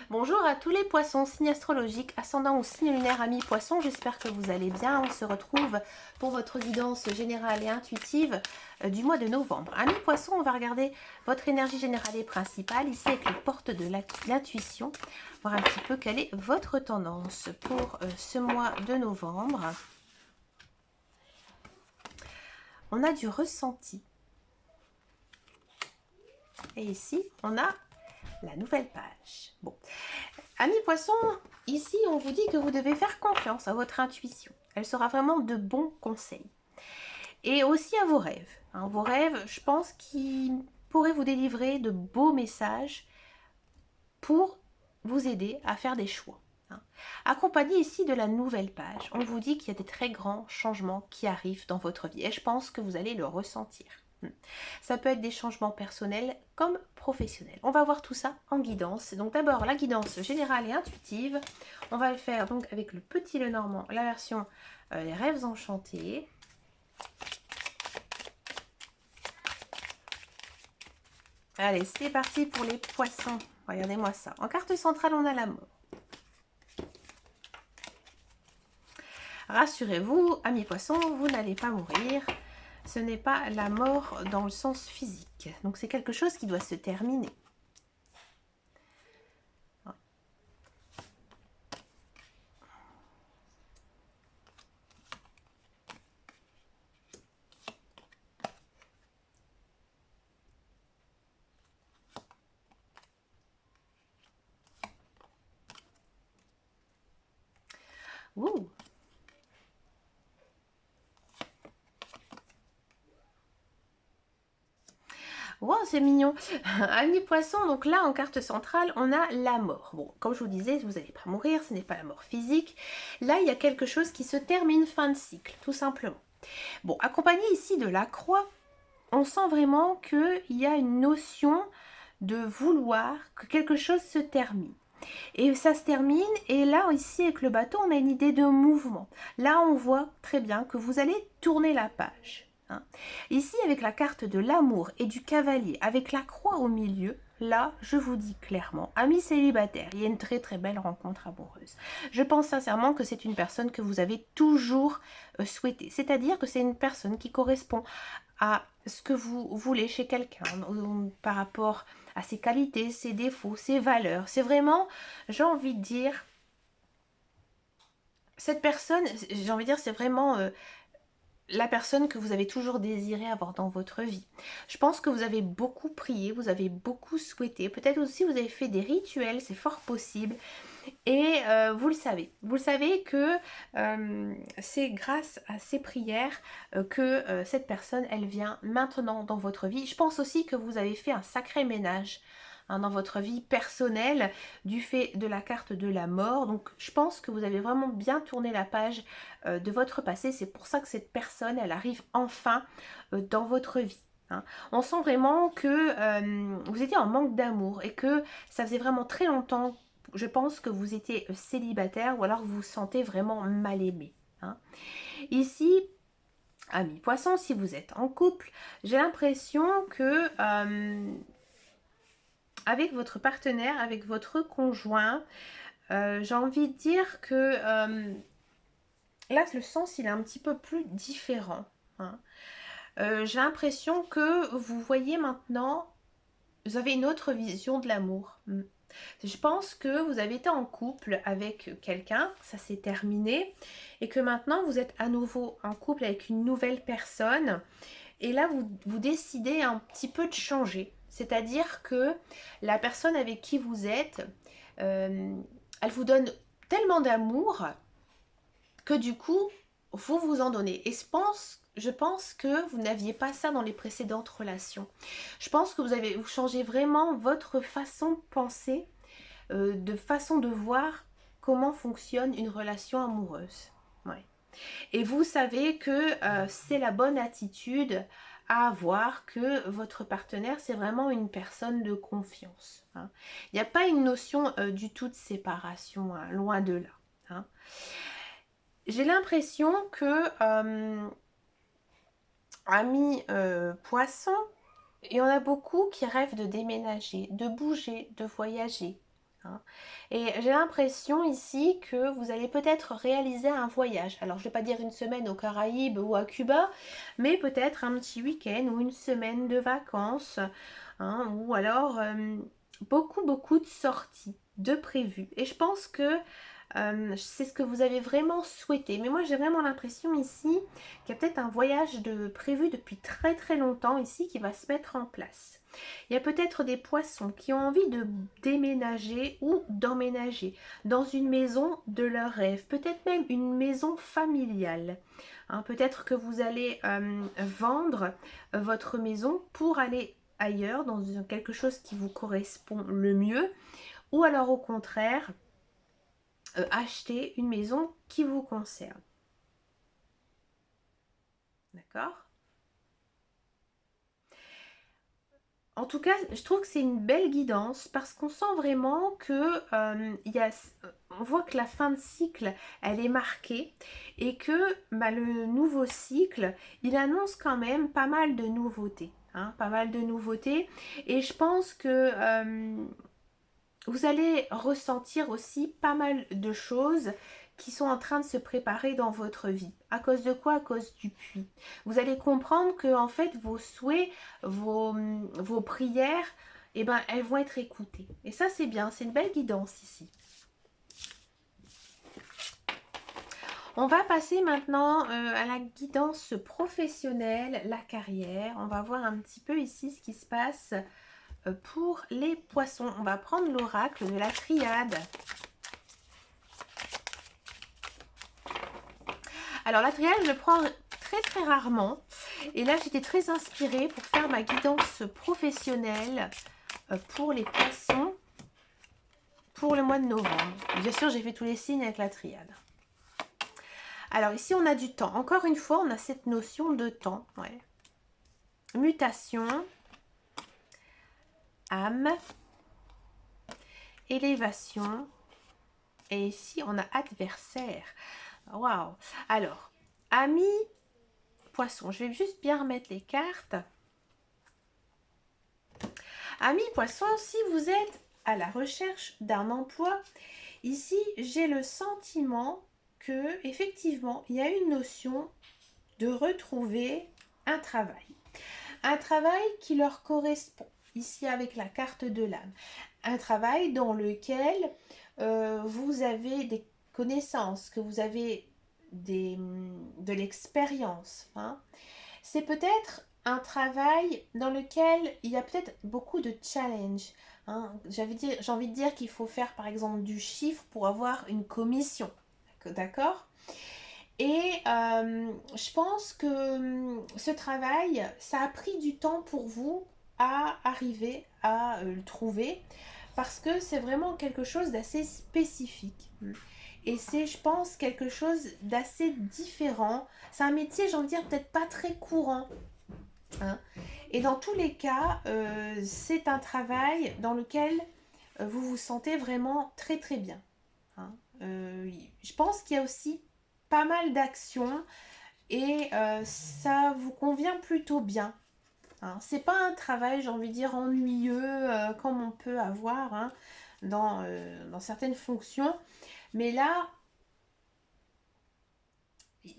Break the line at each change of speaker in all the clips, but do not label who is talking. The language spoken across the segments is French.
Bonjour à tous les poissons, signe astrologique, ascendant ou signe lunaire, amis poissons, j'espère que vous allez bien. On se retrouve pour votre guidance générale et intuitive du mois de novembre. Amis poissons, on va regarder votre énergie générale et principale, ici avec les portes de l'intuition, voir un petit peu quelle est votre tendance pour ce mois de novembre. On a du ressenti. Et ici, on a la nouvelle page. Bon, amis poissons, ici on vous dit que vous devez faire confiance à votre intuition. Elle sera vraiment de bons conseils. Et aussi à vos rêves. Vos rêves, je pense qu'ils pourraient vous délivrer de beaux messages pour vous aider à faire des choix. Accompagné ici de la nouvelle page, on vous dit qu'il y a des très grands changements qui arrivent dans votre vie. Et je pense que vous allez le ressentir. Ça peut être des changements personnels comme professionnels. On va voir tout ça en guidance. Donc d'abord la guidance générale et intuitive. On va le faire donc avec le petit Lenormand, la version les rêves enchantés. Allez, c'est parti pour les poissons. Regardez-moi ça. En carte centrale, on a la mort. Rassurez-vous, amis poissons, vous n'allez pas mourir. Ce n'est pas la mort dans le sens physique. Donc c'est quelque chose qui doit se terminer. Ouh. Wow, c'est mignon. Amis poissons, donc là en carte centrale, on a la mort. Bon, comme je vous disais, vous n'allez pas mourir, ce n'est pas la mort physique. Là, il y a quelque chose qui se termine, fin de cycle, tout simplement. Bon, accompagné ici de la croix, on sent vraiment qu'il y a une notion de vouloir que quelque chose se termine. Et ça se termine, et là, ici, avec le bateau, on a une idée de mouvement. Là, on voit très bien que vous allez tourner la page. Ici, avec la carte de l'amour et du cavalier, avec la croix au milieu, là, je vous dis clairement, amis célibataires, il y a une très très belle rencontre amoureuse. Je pense sincèrement que c'est une personne que vous avez toujours souhaité. C'est-à-dire que c'est une personne qui correspond à ce que vous voulez chez quelqu'un, par rapport à ses qualités, ses défauts, ses valeurs. C'est vraiment, j'ai envie de dire, cette personne, j'ai envie de dire, c'est vraiment la personne que vous avez toujours désiré avoir dans votre vie. Je pense que vous avez beaucoup prié, vous avez beaucoup souhaité. Peut-être aussi vous avez fait des rituels, c'est fort possible. Et vous le savez que c'est grâce à ces prières que cette personne, elle vient maintenant dans votre vie. Je pense aussi que vous avez fait un sacré ménage dans votre vie personnelle du fait de la carte de la mort. Donc je pense que vous avez vraiment bien tourné la page de votre passé. C'est pour ça que cette personne, elle arrive enfin dans votre vie. On sent vraiment que vous étiez en manque d'amour et que ça faisait vraiment très longtemps, je pense, que vous étiez célibataire ou alors vous vous sentez vraiment mal aimé. Ici, amis poissons, si vous êtes en couple, j'ai l'impression que avec votre partenaire, avec votre conjoint, j'ai envie de dire que là, le sens, il est un petit peu plus différent. J'ai l'impression que vous voyez maintenant, vous avez une autre vision de l'amour. Je pense que vous avez été en couple avec quelqu'un, ça s'est terminé, et que maintenant vous êtes à nouveau en couple avec une nouvelle personne. Et là, vous décidez un petit peu de changer. C'est-à-dire que la personne avec qui vous êtes, elle vous donne tellement d'amour que du coup, vous vous en donnez. Et je pense que vous n'aviez pas ça dans les précédentes relations. Je pense que vous changez vraiment votre façon de penser, de façon de voir comment fonctionne une relation amoureuse. Ouais. Et vous savez que c'est la bonne attitude à avoir, que votre partenaire, c'est vraiment une personne de confiance. Il n'y a pas une notion du tout de séparation, loin de là. J'ai l'impression que, amis poissons, il y en a beaucoup qui rêvent de déménager, de bouger, de voyager. hein. Et j'ai l'impression ici que vous allez peut-être réaliser un voyage. Alors, je ne vais pas dire une semaine aux Caraïbes ou à Cuba, mais peut-être un petit week-end ou une semaine de vacances, hein, ou alors beaucoup de sorties de prévues. Et je pense que c'est ce que vous avez vraiment souhaité. Mais moi, j'ai vraiment l'impression ici qu'il y a peut-être un voyage prévu depuis très longtemps ici qui va se mettre en place. Il y a peut-être des poissons qui ont envie de déménager ou d'emménager dans une maison de leur rêve, peut-être même une maison familiale. Hein, peut-être que vous allez vendre votre maison pour aller ailleurs, dans quelque chose qui vous correspond le mieux, ou alors au contraire, acheter une maison qui vous concerne. D'accord? En tout cas, je trouve que c'est une belle guidance parce qu'on sent vraiment que on voit que la fin de cycle, elle est marquée et que le nouveau cycle, il annonce quand même pas mal de nouveautés. Hein, pas mal de nouveautés. Et je pense que vous allez ressentir aussi pas mal de choses qui sont en train de se préparer dans votre vie. À cause de quoi? À cause du puits. Vous allez comprendre que en fait vos souhaits, vos prières, eh ben, elles vont être écoutées. Et ça c'est bien, c'est une belle guidance ici. On va passer maintenant à la guidance professionnelle, la carrière. On va voir un petit peu ici ce qui se passe pour les poissons. On va prendre l'oracle de la triade. Alors la triade, je le prends très rarement. Et là, j'étais très inspirée pour faire ma guidance professionnelle pour les poissons pour le mois de novembre. Bien sûr, j'ai fait tous les signes avec la triade. Alors ici, on a du temps. Encore une fois, on a cette notion de temps. Ouais. Mutation, âme, élévation. Et ici, on a adversaire. Waouh! Alors, ami poisson, je vais juste bien remettre les cartes. Ami poisson, si vous êtes à la recherche d'un emploi, ici, j'ai le sentiment que effectivement, il y a une notion de retrouver un travail. Un travail qui leur correspond, ici avec la carte de l'âme. Un travail dans lequel vous avez des connaissances, que vous avez de l'expérience. Hein. C'est peut-être un travail dans lequel il y a peut-être beaucoup de challenges. Hein. J'ai envie de dire qu'il faut faire par exemple du chiffre pour avoir une commission. D'accord? Et je pense que ce travail, ça a pris du temps pour vous à arriver à le trouver parce que c'est vraiment quelque chose d'assez spécifique. Et c'est, je pense, quelque chose d'assez différent. C'est un métier, j'ai envie de dire, peut-être pas très courant. Hein. Et dans tous les cas, c'est un travail dans lequel vous vous sentez vraiment très bien. Hein. Je pense qu'il y a aussi pas mal d'actions et ça vous convient plutôt bien. Hein. C'est pas un travail, j'ai envie de dire, ennuyeux comme on peut avoir hein, dans certaines fonctions. Mais là,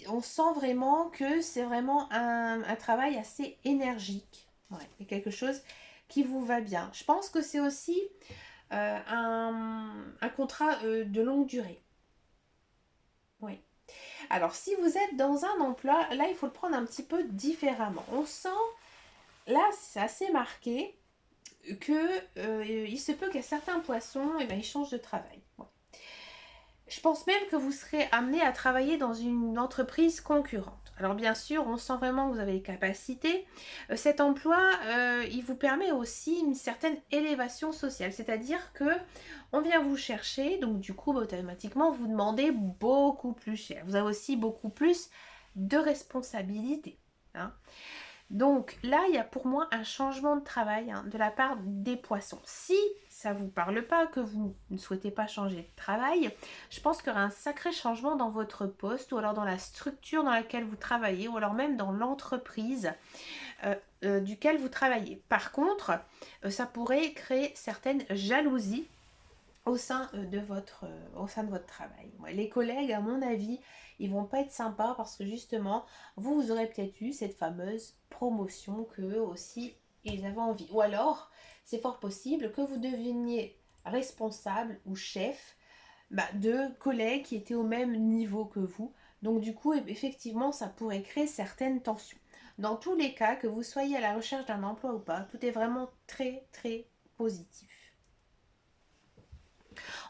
on sent vraiment que c'est vraiment un travail assez énergique. Ouais, et quelque chose qui vous va bien. Je pense que c'est aussi un contrat de longue durée. Oui. Alors, si vous êtes dans un emploi, là, il faut le prendre un petit peu différemment. On sent, là, c'est assez marqué que il se peut qu'à certains poissons, eh ben, ils changent de travail. Ouais. Je pense même que vous serez amené à travailler dans une entreprise concurrente. Alors bien sûr, on sent vraiment que vous avez les capacités. Cet emploi, il vous permet aussi une certaine élévation sociale. C'est-à-dire que on vient vous chercher, donc du coup, automatiquement, vous demandez beaucoup plus cher. Vous avez aussi beaucoup plus de responsabilités. Hein. Donc là, il y a pour moi un changement de travail hein, de la part des poissons. Si ça ne vous parle pas, que vous ne souhaitez pas changer de travail, je pense qu'il y aura un sacré changement dans votre poste ou alors dans la structure dans laquelle vous travaillez ou alors même dans l'entreprise duquel vous travaillez. Par contre, ça pourrait créer certaines jalousies au sein de votre travail. Ouais, les collègues, à mon avis, ils vont pas être sympas parce que justement, vous aurez peut-être eu cette fameuse promotion que eux aussi, ils avaient envie. Ou alors, c'est fort possible que vous deveniez responsable ou chef de collègues qui étaient au même niveau que vous. Donc du coup, effectivement, ça pourrait créer certaines tensions. Dans tous les cas, que vous soyez à la recherche d'un emploi ou pas, tout est vraiment très très positif.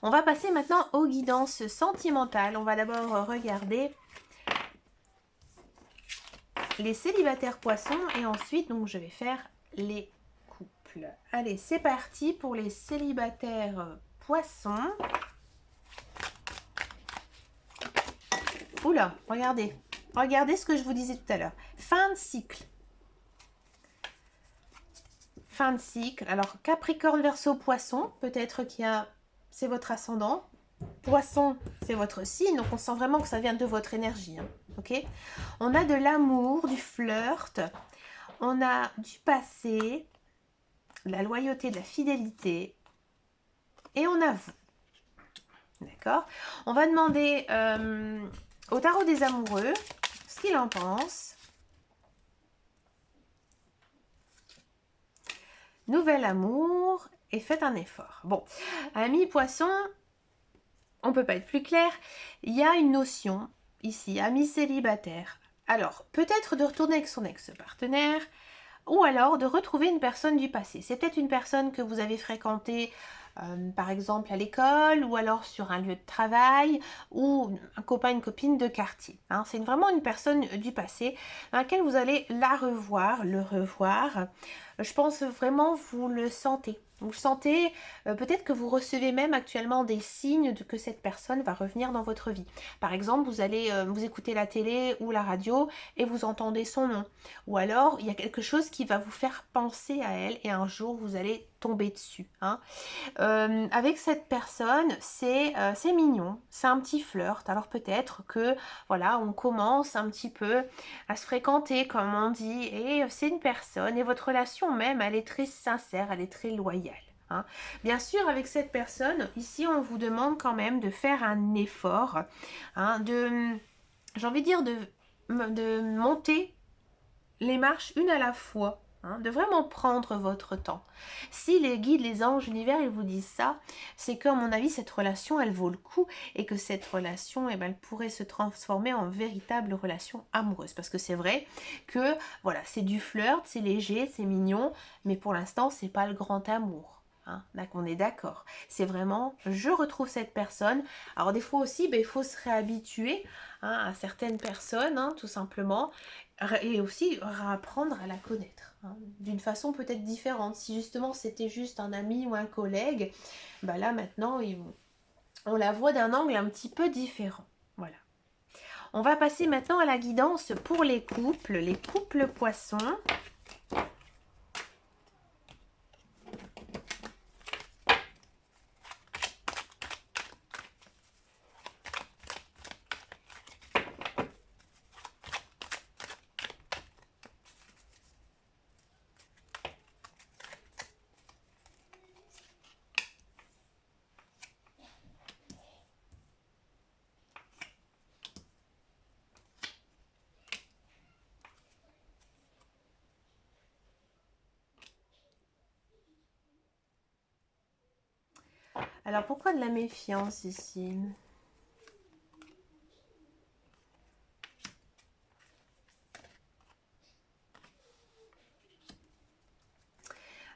On va passer maintenant aux guidances sentimentales. On va d'abord regarder les célibataires poissons et ensuite donc je vais faire les couples. Allez, c'est parti pour les célibataires poissons. Oula, regardez. Regardez ce que je vous disais tout à l'heure. Fin de cycle. Fin de cycle. Alors, Capricorne, Verseau, Poisson. Peut-être qu'il y a... C'est votre ascendant. Poisson, c'est votre signe. Donc, on sent vraiment que ça vient de votre énergie. Hein, ok. On a de l'amour, du flirt. On a du passé, de la loyauté, de la fidélité. Et on a vous. D'accord. On va demander au tarot des amoureux ce qu'il en pense. Nouvel amour et faites un effort. Bon, amis poissons, on peut pas être plus clair. Il y a une notion ici, amis célibataire. Alors, peut-être de retourner avec son ex-partenaire ou alors de retrouver une personne du passé. C'est peut-être une personne que vous avez fréquentée par exemple à l'école ou alors sur un lieu de travail ou un copain, une copine de quartier. Hein. C'est vraiment une personne du passé dans laquelle vous allez la revoir, le revoir. Je pense vraiment vous le sentez. Vous le sentez, peut-être que vous recevez même actuellement des signes que cette personne va revenir dans votre vie. Par exemple, vous allez vous écouter la télé ou la radio et vous entendez son nom. Ou alors, il y a quelque chose qui va vous faire penser à elle et un jour, vous allez tomber dessus. Hein. Avec cette personne, c'est mignon, c'est un petit flirt. Alors peut-être que, voilà, on commence un petit peu à se fréquenter, comme on dit, et c'est une personne, et votre relation même, elle est très sincère, elle est très loyale. Hein. Bien sûr, avec cette personne, ici, on vous demande quand même de faire un effort, hein, j'ai envie de dire, de monter les marches une à la fois, hein, de vraiment prendre votre temps. Si les guides, les anges, l'univers, ils vous disent ça, c'est qu'à mon avis, cette relation, elle vaut le coup et que cette relation, eh ben, elle pourrait se transformer en véritable relation amoureuse. Parce que c'est vrai que, voilà, c'est du flirt, c'est léger, c'est mignon, mais pour l'instant, c'est pas le grand amour. Hein, on est d'accord. C'est vraiment, je retrouve cette personne. Alors des fois aussi, il faut se réhabituer à certaines personnes, hein, tout simplement, et aussi apprendre à la connaître, hein, d'une façon peut-être différente. Si justement c'était juste un ami ou un collègue, là maintenant on la voit d'un angle un petit peu différent. Voilà. On va passer maintenant à la guidance pour les couples poissons. Alors pourquoi de la méfiance ici ?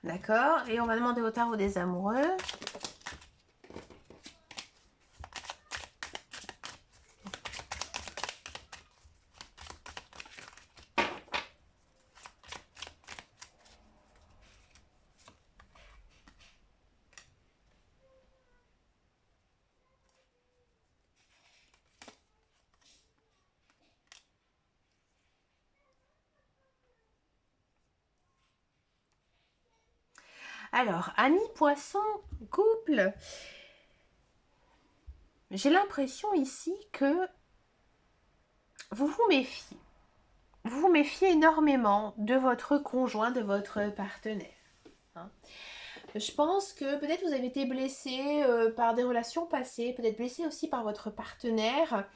D'accord, et on va demander au tarot des amoureux. Alors, amis poisson, couple. J'ai l'impression ici que vous vous méfiez. Vous vous méfiez énormément de votre conjoint, de votre partenaire. Hein. Je pense que peut-être vous avez été blessé par des relations passées, peut-être blessé aussi par votre partenaire.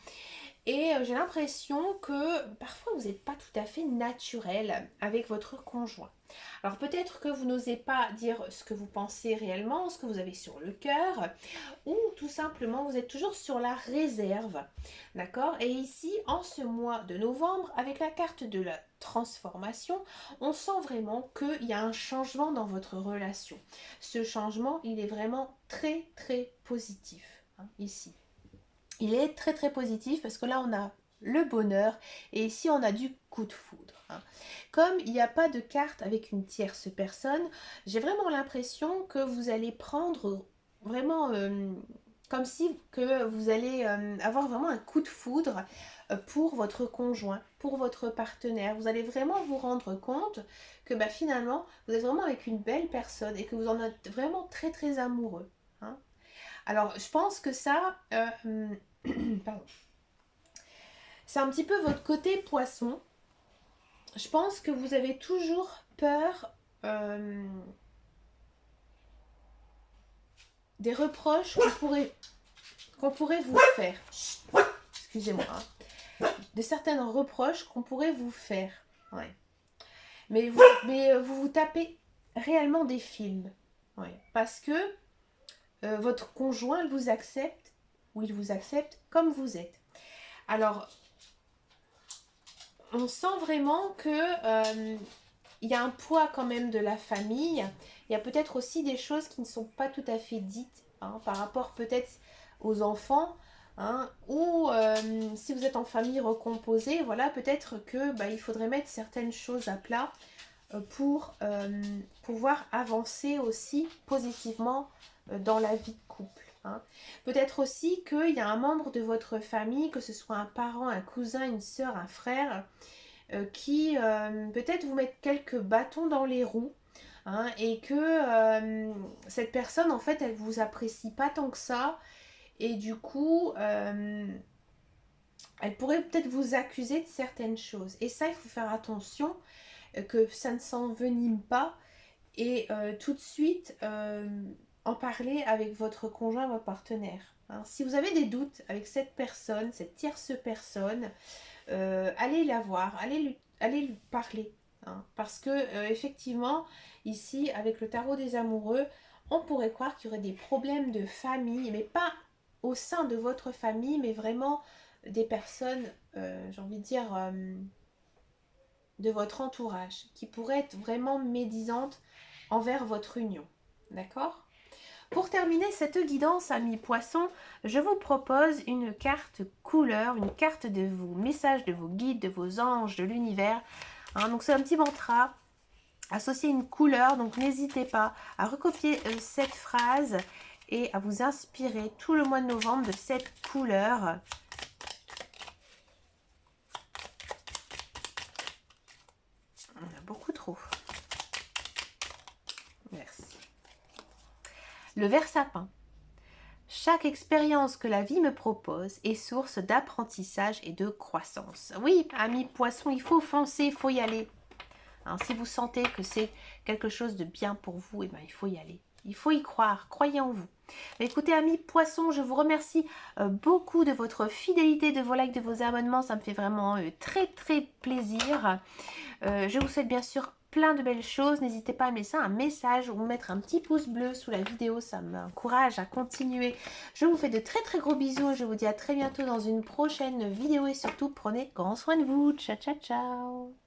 Et j'ai l'impression que parfois vous n'êtes pas tout à fait naturel avec votre conjoint. Alors peut-être que vous n'osez pas dire ce que vous pensez réellement, ce que vous avez sur le cœur, ou tout simplement vous êtes toujours sur la réserve. D'accord? Et ici, en ce mois de novembre, avec la carte de la transformation, on sent vraiment qu'il y a un changement dans votre relation. Ce changement, il est vraiment très très positif, hein, ici. Il est très très positif parce que là on a le bonheur et ici on a du coup de foudre, hein. Comme il n'y a pas de carte avec une tierce personne, j'ai vraiment l'impression que vous allez prendre vraiment comme si que vous allez avoir vraiment un coup de foudre pour votre conjoint, pour votre partenaire. Vous allez vraiment vous rendre compte que bah, finalement vous êtes vraiment avec une belle personne et que vous en êtes vraiment très très amoureux, hein. Alors je pense que ça... pardon. C'est un petit peu votre côté poisson. Je pense que vous avez toujours peur des reproches qu'on pourrait vous faire. Excusez-moi. Hein. De certaines reproches qu'on pourrait vous faire. Ouais. Mais vous tapez réellement des films. Ouais. Parce que votre conjoint vous accepte, ou il vous accepte comme vous êtes. Alors, on sent vraiment que il y a un poids quand même de la famille. Il y a peut-être aussi des choses qui ne sont pas tout à fait dites, hein, par rapport peut-être aux enfants, hein, ou si vous êtes en famille recomposée, voilà, peut-être que bah, il faudrait mettre certaines choses à plat pour pouvoir avancer aussi positivement dans la vie de couple, hein. Peut-être aussi qu'il y a un membre de votre famille, que ce soit un parent, un cousin, une soeur, un frère, qui peut-être vous mettent quelques bâtons dans les roues, hein, et que cette personne en fait elle vous apprécie pas tant que ça et du coup elle pourrait peut-être vous accuser de certaines choses et ça il faut faire attention que ça ne s'envenime pas et tout de suite en parler avec votre conjoint, votre partenaire, hein. Si vous avez des doutes avec cette personne, cette tierce personne, allez la voir, allez lui parler, hein. Parce que effectivement, ici, avec le tarot des amoureux, on pourrait croire qu'il y aurait des problèmes de famille, mais pas au sein de votre famille, mais vraiment des personnes, j'ai envie de dire, de votre entourage, qui pourraient être vraiment médisantes envers votre union. D'accord ? Pour terminer cette guidance amis poissons, je vous propose une carte couleur, une carte de vos messages, de vos guides, de vos anges, de l'univers, hein. Donc c'est un petit mantra associé à une couleur, donc n'hésitez pas à recopier cette phrase et à vous inspirer tout le mois de novembre de cette couleur. On a beaucoup trop. Merci. Le ver sapin. Chaque expérience que la vie me propose est source d'apprentissage et de croissance. Oui, amis poissons, il faut foncer, il faut y aller. Hein, si vous sentez que c'est quelque chose de bien pour vous, eh ben, il faut y aller. Il faut y croire, croyez en vous. Écoutez, amis poissons, je vous remercie beaucoup de votre fidélité, de vos likes, de vos abonnements. Ça me fait vraiment très très plaisir. Je vous souhaite bien sûr plein de belles choses. N'hésitez pas à me laisser un message ou mettre un petit pouce bleu sous la vidéo. Ça m'encourage à continuer. Je vous fais de très très gros bisous. Je vous dis à très bientôt dans une prochaine vidéo. Et surtout, prenez grand soin de vous. Ciao, ciao, ciao.